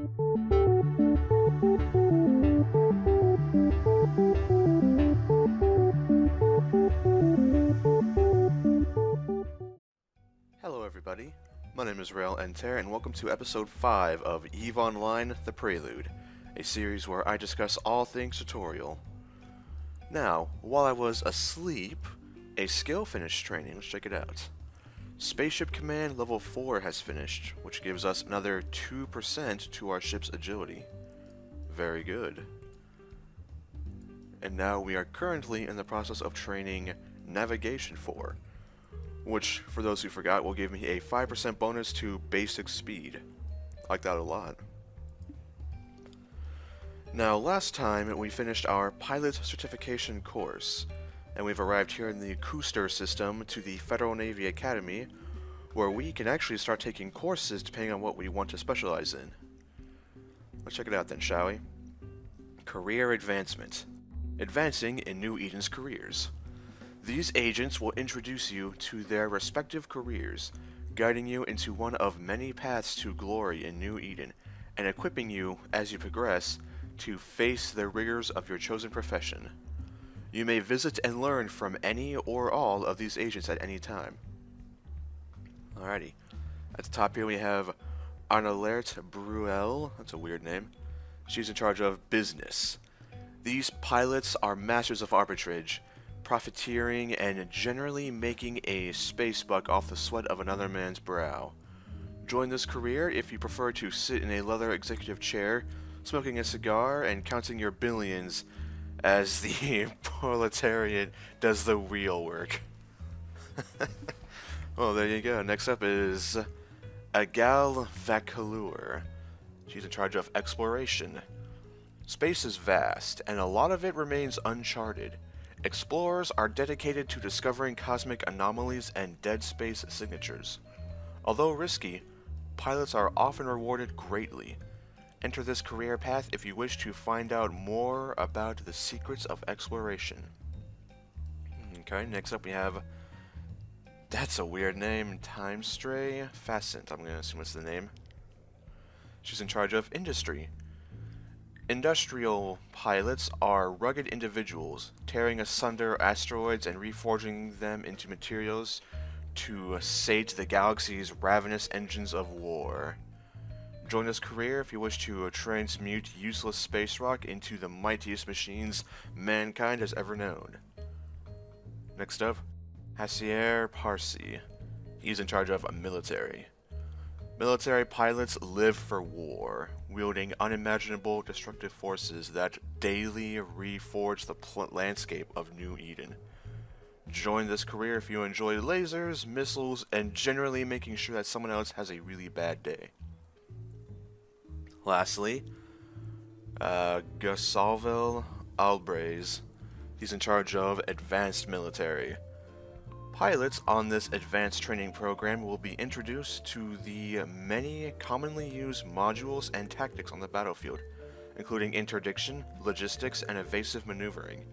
Hello everybody, my name is Rayle Entair and welcome to episode 5 of EVE Online, The Prelude, a series where I discuss all things tutorial. Now, while I was asleep, a skill finished training, let's check it out. Spaceship Command level 4 has finished, which gives us another 2% to our ship's agility. Very good. And now we are currently in the process of training Navigation 4, which, for those who forgot, will give me a 5% bonus to basic speed. I like that a lot. Now, last time we finished our pilot certification course, and we've arrived here in the Cooster system to the Federal Navy Academy, where we can actually start taking courses depending on what we want to specialize in. Let's check it out then, shall we? Career Advancement. Advancing in New Eden's careers. These agents will introduce you to their respective careers, guiding you into one of many paths to glory in New Eden, and equipping you, as you progress, to face the rigors of your chosen profession. You may visit and learn from any or all of these agents at any time. Alrighty. At the top here we have Arnalert Bruel, that's a weird name. She's in charge of business. These pilots are masters of arbitrage, profiteering, and generally making a space buck off the sweat of another man's brow. Join this career if you prefer to sit in a leather executive chair, smoking a cigar and counting your billions as the proletariat does the real work. Well, there you go. Next up is Agal Vakalur. She's in charge of exploration. Space is vast, and a lot of it remains uncharted. Explorers are dedicated to discovering cosmic anomalies and dead space signatures. Although risky, pilots are often rewarded greatly. Enter this career path if you wish to find out more about the secrets of exploration. Okay, next up we have... That's a weird name. Timestray Facent, I'm going to assume it's the name. She's in charge of industry. Industrial pilots are rugged individuals, tearing asunder asteroids and reforging them into materials to sate the galaxy's ravenous engines of war. Join this career if you wish to transmute useless space rock into the mightiest machines mankind has ever known. Next up, Hasier Parsi. He's in charge of military. Military pilots live for war, wielding unimaginable destructive forces that daily reforge the landscape of New Eden. Join this career if you enjoy lasers, missiles, and generally making sure that someone else has a really bad day. Lastly, Gusalvel Albraze. He's in charge of advanced military. Pilots on this advanced training program will be introduced to the many commonly used modules and tactics on the battlefield, including interdiction, logistics, and evasive maneuvering.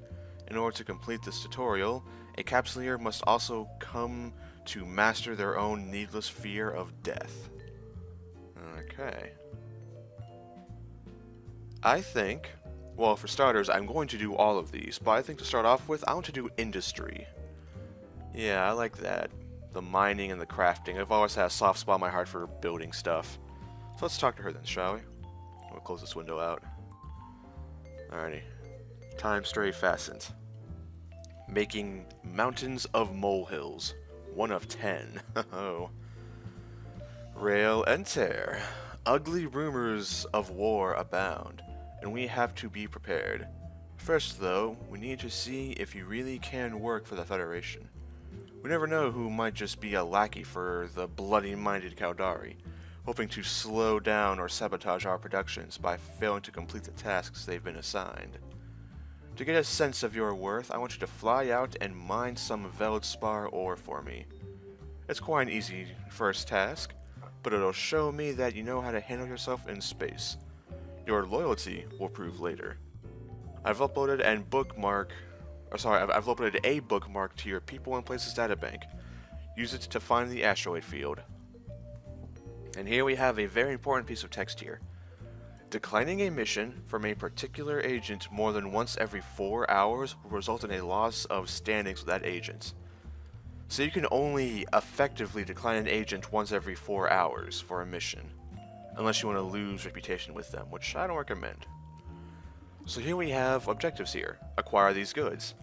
In order to complete this tutorial, a capsuleer must also come to master their own needless fear of death. Okay. I think, well, for starters, I'm going to do all of these, but I think to start off with, I want to do industry. Yeah, I like that. The mining and the crafting. I've always had a soft spot in my heart for building stuff. So let's talk to her then, shall we? We'll close this window out. Alrighty. Timestray Facent. Making mountains of molehills. 1 of 10. Oh. Rayle Entair. Ugly rumors of war abound, and we have to be prepared. First, though, we need to see if you really can work for the Federation. We never know who might just be a lackey for the bloody-minded Caldari, hoping to slow down or sabotage our productions by failing to complete the tasks they've been assigned. To get a sense of your worth, I want you to fly out and mine some Veldspar ore for me. It's quite an easy first task, but it'll show me that you know how to handle yourself in space. Your loyalty will prove later. I've uploaded a bookmark to your People and Places databank. Use it to find the asteroid field. And here we have a very important piece of text here. Declining a mission from a particular agent more than once every 4 hours will result in a loss of standings with that agent. So you can only effectively decline an agent once every 4 hours for a mission, unless you want to lose reputation with them, which I don't recommend. So here we have objectives here. Acquire these goods.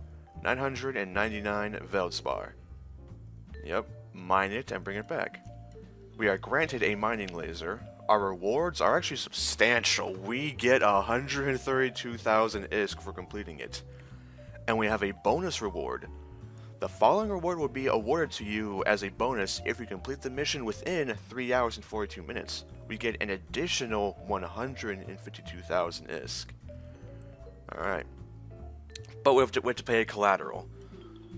999 Veldspar. Yep, mine it and bring it back. We are granted a mining laser. Our rewards are actually substantial. We get 132,000 ISK for completing it. And we have a bonus reward. The following reward will be awarded to you as a bonus if you complete the mission within 3 hours and 42 minutes. We get an additional 152,000 ISK. Alright. But we have to pay a collateral.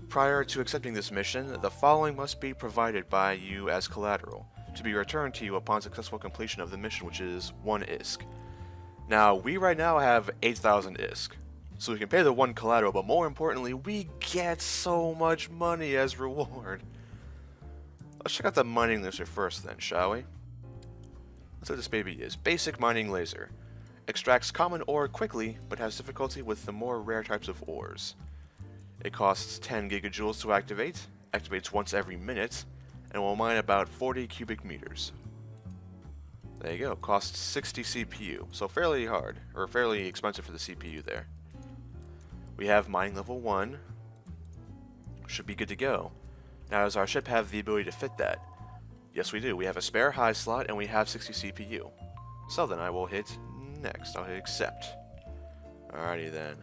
Prior to accepting this mission, the following must be provided by you as collateral, to be returned to you upon successful completion of the mission, which is 1 ISK. Now, we right now have 8,000 ISK, so we can pay the 1 collateral, but more importantly, we get so much money as reward. Let's check out the mining laser first then, shall we? Let's see what this baby is. Basic mining laser. Extracts common ore quickly, but has difficulty with the more rare types of ores. It costs 10 gigajoules to activate, activates once every minute, and will mine about 40 cubic meters. There you go, costs 60 CPU, so fairly hard, or fairly expensive for the CPU there. We have mining level 1, should be good to go. Now, does our ship have the ability to fit that? Yes we do, we have a spare high slot and we have 60 CPU. So then I will hit next, I'll hit accept. Alrighty then.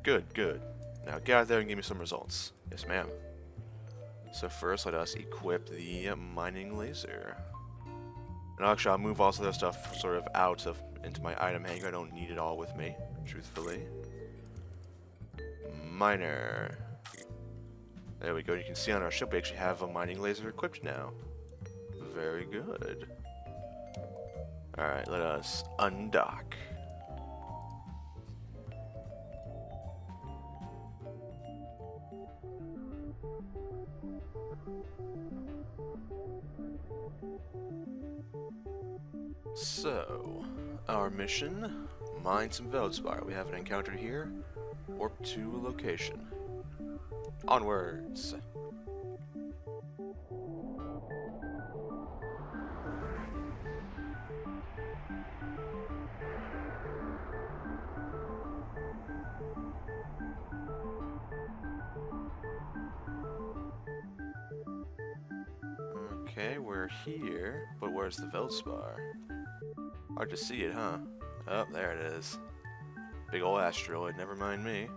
Good, good. Now get out there and give me some results. Yes ma'am. So first let us equip the mining laser. And actually I'll move all this other stuff sort of out of into my item hanger. I don't need it all with me, truthfully. Miner. There we go. You can see on our ship we actually have a mining laser equipped now. Very good. Alright, let us undock. So, our mission, mine some Veldspar. We have an encounter here. Warp to location. Onwards. Okay, we're here, but where's the Veldspar? Hard to see it, huh? Oh, there it is. Big ol' asteroid, never mind me.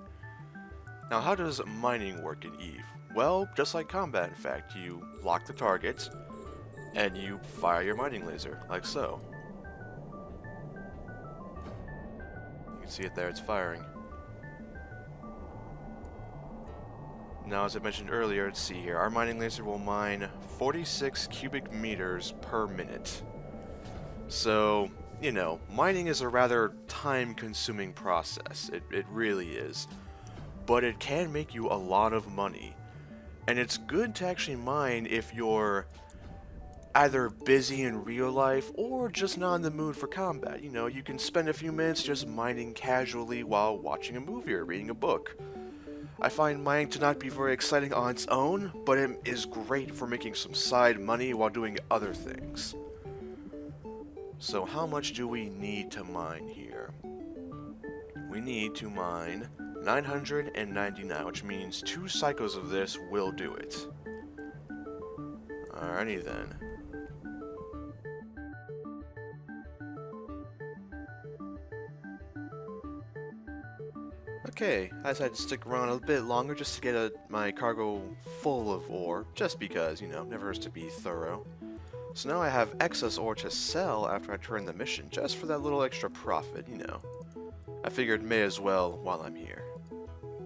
Now, how does mining work in EVE? Well, just like combat, in fact. You lock the target, and you fire your mining laser, like so. You can see it there, it's firing. Now, as I mentioned earlier, let's see here. Our mining laser will mine 46 cubic meters per minute. So, you know, mining is a rather time-consuming process. It really is. But it can make you a lot of money. And it's good to actually mine if you're either busy in real life or just not in the mood for combat. You know, you can spend a few minutes just mining casually while watching a movie or reading a book. I find mining to not be very exciting on its own, but it is great for making some side money while doing other things. So how much do we need to mine here? We need to mine 999, which means 2 cycles of this will do it. Alrighty then. Okay, I decided to stick around a bit longer just to get my cargo full of ore, just because, you know, never hurts to be thorough. So now I have excess ore to sell after I turn the mission, just for that little extra profit, you know. I figured may as well while I'm here.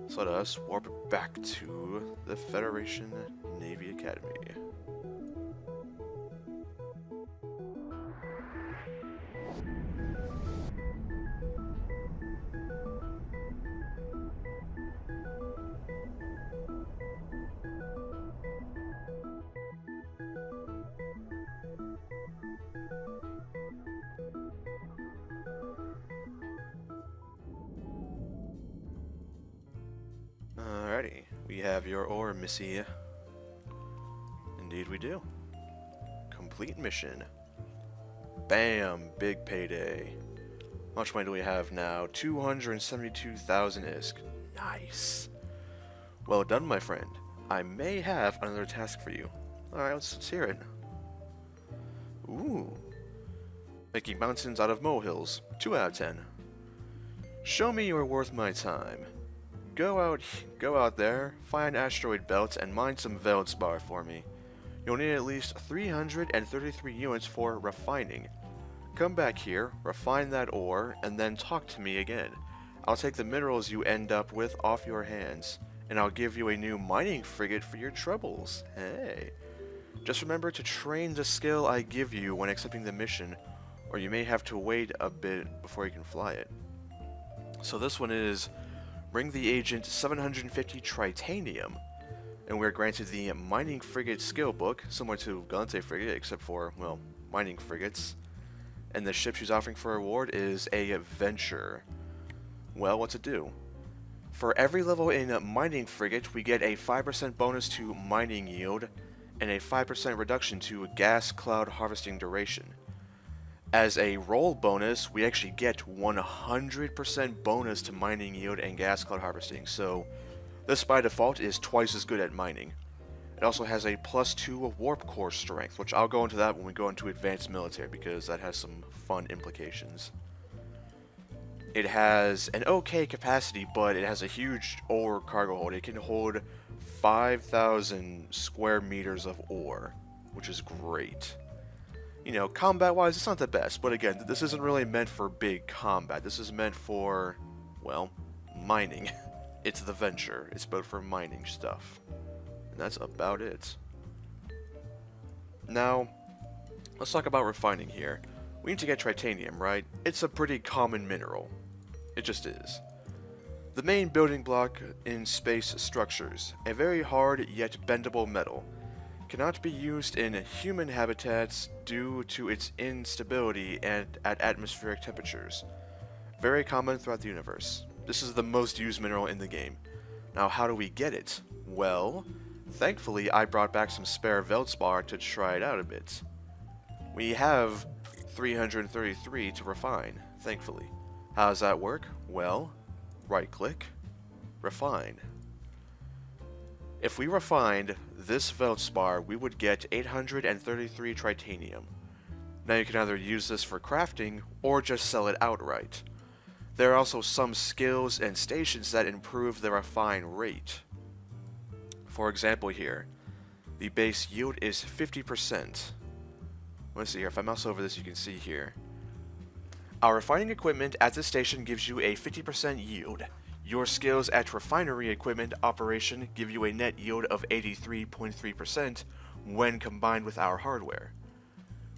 So let us warp back to the Federation Navy Academy. We have your ore, Missy. Indeed we do. Complete mission. Bam! Big payday. How much money do we have now? 272,000 ISK. Nice. Well done, my friend. I may have another task for you. Alright, let's hear it. Ooh. Making mountains out of molehills. 2 out of 10. Show me you're worth my time. Go out there, find asteroid belts, and mine some Veldspar for me. You'll need at least 333 units for refining. Come back here, refine that ore, and then talk to me again. I'll take the minerals you end up with off your hands, and I'll give you a new mining frigate for your troubles. Hey. Just remember to train the skill I give you when accepting the mission, or you may have to wait a bit before you can fly it. So this one is, bring the agent 750 tritanium, and we're granted the mining frigate skill book, similar to Galante frigate, except for, well, mining frigates. And the ship she's offering for reward is a venture. Well, what to do? For every level in mining frigate, we get a 5% bonus to mining yield, and a 5% reduction to gas cloud harvesting duration. As a roll bonus, we actually get 100% bonus to mining yield and gas cloud harvesting, so this by default is twice as good at mining. It also has a +2 warp core strength, which I'll go into that when we go into advanced military because that has some fun implications. It has an okay capacity, but it has a huge ore cargo hold. It can hold 5,000 square meters of ore, which is great. You know, combat-wise, it's not the best, but again, this isn't really meant for big combat. This is meant for, well, mining. It's the venture. It's built for mining stuff. And that's about it. Now, let's talk about refining here. We need to get tritanium, right? It's a pretty common mineral. It just is. The main building block in space structures, a very hard yet bendable metal, cannot be used in human habitats due to its instability and at atmospheric temperatures. Very common throughout the universe. This is the most used mineral in the game. Now, how do we get it? Well, thankfully I brought back some spare Veldspar to try it out a bit. We have 333 to refine, thankfully. How does that work? Well, right-click, refine. If we refined this Veldspar, we would get 833 tritanium. Now you can either use this for crafting, or just sell it outright. There are also some skills and stations that improve the refine rate. For example here, the base yield is 50%. Let's see here, if I mouse over this you can see here. Our refining equipment at this station gives you a 50% yield. Your skills at refinery equipment operation give you a net yield of 83.3% when combined with our hardware.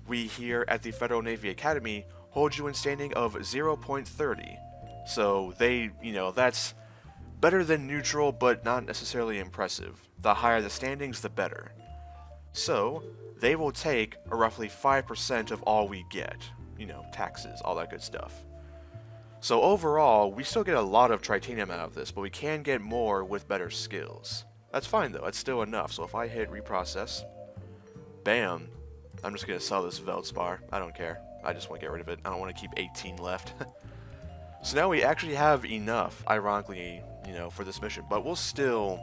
We here at the Federal Navy Academy hold you in standing of 0.30. So that's better than neutral but not necessarily impressive. The higher the standings, the better. So, they will take a roughly 5% of all we get. Taxes, all that good stuff. So overall, we still get a lot of tritanium out of this, but we can get more with better skills. That's fine though, it's still enough. So if I hit reprocess, bam, I'm just going to sell this Veldspar. I don't care. I just want to get rid of it. I don't want to keep 18 left. So now we actually have enough, ironically, for this mission. But we'll still,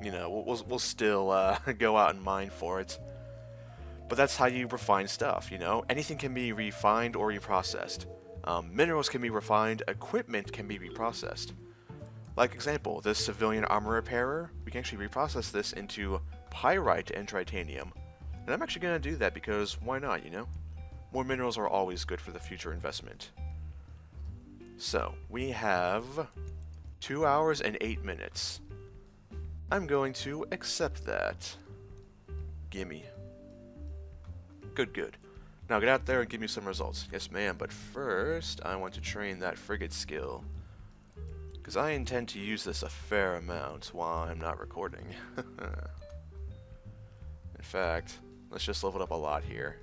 we'll still go out and mine for it. But that's how you refine stuff, Anything can be refined or reprocessed. Minerals can be refined, equipment can be reprocessed. Like example, this civilian armor repairer, we can actually reprocess this into pyrite and tritanium. And I'm actually going to do that because why not, More minerals are always good for the future investment. So, we have 2 hours and 8 minutes. I'm going to accept that. Gimme. Good. Now get out there and give me some results. Yes, ma'am, but first, I want to train that frigate skill. Because I intend to use this a fair amount while I'm not recording. In fact, let's just level it up a lot here.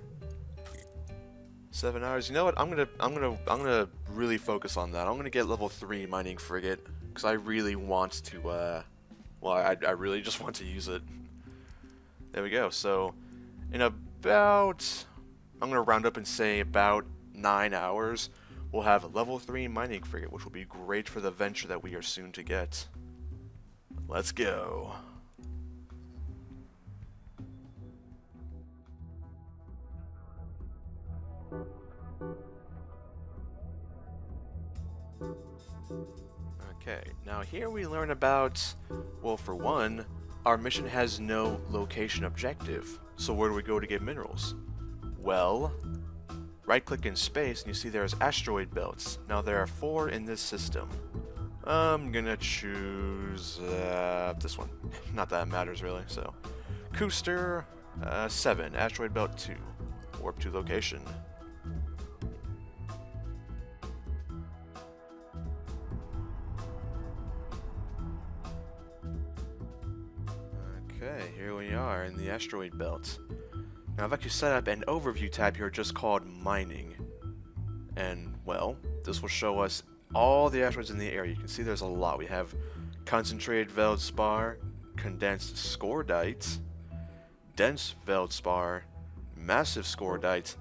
7 hours. You know what? I'm gonna really focus on that. I'm gonna get level 3 mining frigate because I really want to Well, I really just want to use it. There we go. So, in about, I'm going to round up and say about 9 hours, we'll have a level 3 mining frigate, which will be great for the venture that we are soon to get. Let's go. Okay, now here we learn about, well, for one, our mission has no location objective. So where do we go to get minerals? Well, right-click in space and you see there's asteroid belts. Now there are 4 in this system. I'm gonna choose this one. Not that it matters really, so. Cooster 7, asteroid belt 2, warp to location. Okay, here we are in the asteroid belt. Now I've actually set up an overview tab here just called mining. And, well, this will show us all the asteroids in the area. You can see there's a lot. We have concentrated Veldspar, condensed Scordite, dense Veldspar, massive Scordite,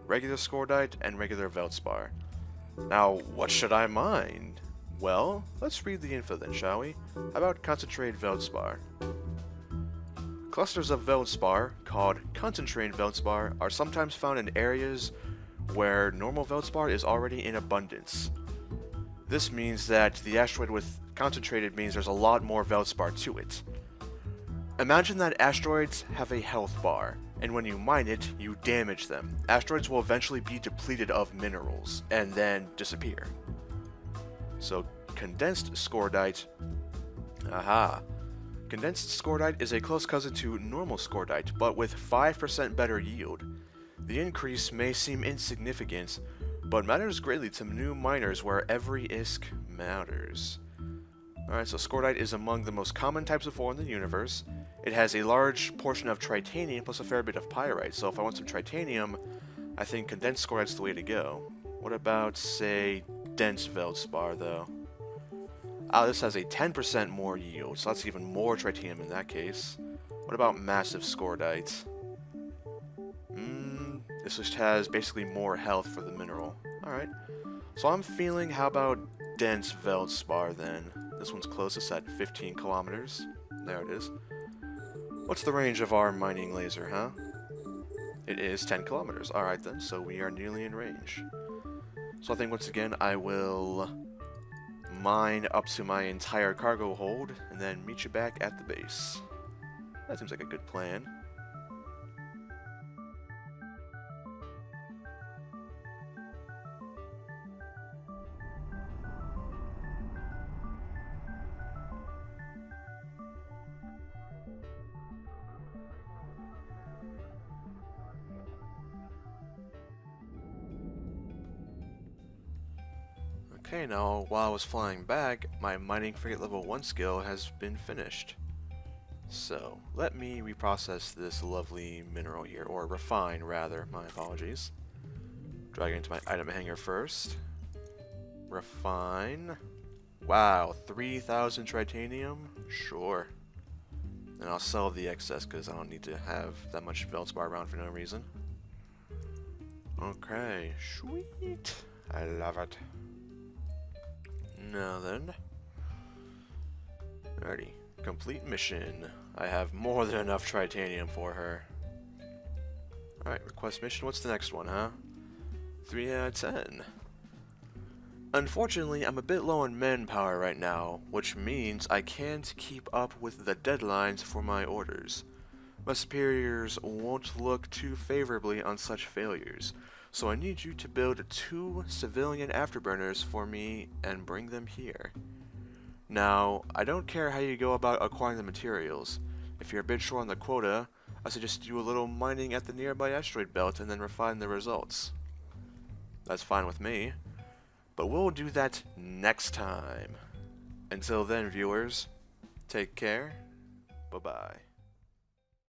regular Scordite, and regular Veldspar. Now, what should I mine? Well, let's read the info then, shall we? How about concentrated Veldspar? Clusters of Veldspar, called concentrated Veldspar, are sometimes found in areas where normal Veldspar is already in abundance. This means that the asteroid with concentrated means there's a lot more Veldspar to it. Imagine that asteroids have a health bar, and when you mine it, you damage them. Asteroids will eventually be depleted of minerals, and then disappear. So, condensed Scordite. Aha. Condensed Scordite is a close cousin to normal Scordite, but with 5% better yield. The increase may seem insignificant, but matters greatly to new miners where every ISK matters. Alright, so Scordite is among the most common types of ore in the universe. It has a large portion of tritanium plus a fair bit of pyrite, so if I want some tritanium, I think condensed Scordite's the way to go. What about, say, dense Veldspar, though? Ah, this has a 10% more yield, so that's even more tritanium in that case. What about massive Scordite? This just has basically more health for the mineral. Alright. So I'm feeling, how about dense Veldspar then? This one's closest at 15 kilometers. There it is. What's the range of our mining laser, huh? It is 10 kilometers. Alright then, so we are nearly in range. So I think once again I will mine up to my entire cargo hold, and then meet you back at the base. That seems like a good plan. Okay, now while I was flying back, my mining frigate level 1 skill has been finished. So, let me reprocess this lovely mineral here, or refine rather, my apologies. Drag it into my item hanger first. Refine. Wow, 3,000 tritanium? Sure. And I'll sell the excess because I don't need to have that much Veldspar around for no reason. Okay, sweet. I love it. Now then. Alrighty. Complete mission. I have more than enough tritanium for her. Alright, request mission. What's the next one, huh? 3 out of 10. Unfortunately, I'm a bit low on manpower right now, which means I can't keep up with the deadlines for my orders. My superiors won't look too favorably on such failures, so I need you to build 2 civilian afterburners for me and bring them here. Now, I don't care how you go about acquiring the materials. If you're a bit short on the quota, I suggest you do a little mining at the nearby asteroid belt and then refine the results. That's fine with me. But we'll do that next time. Until then, viewers, take care. Bye-bye.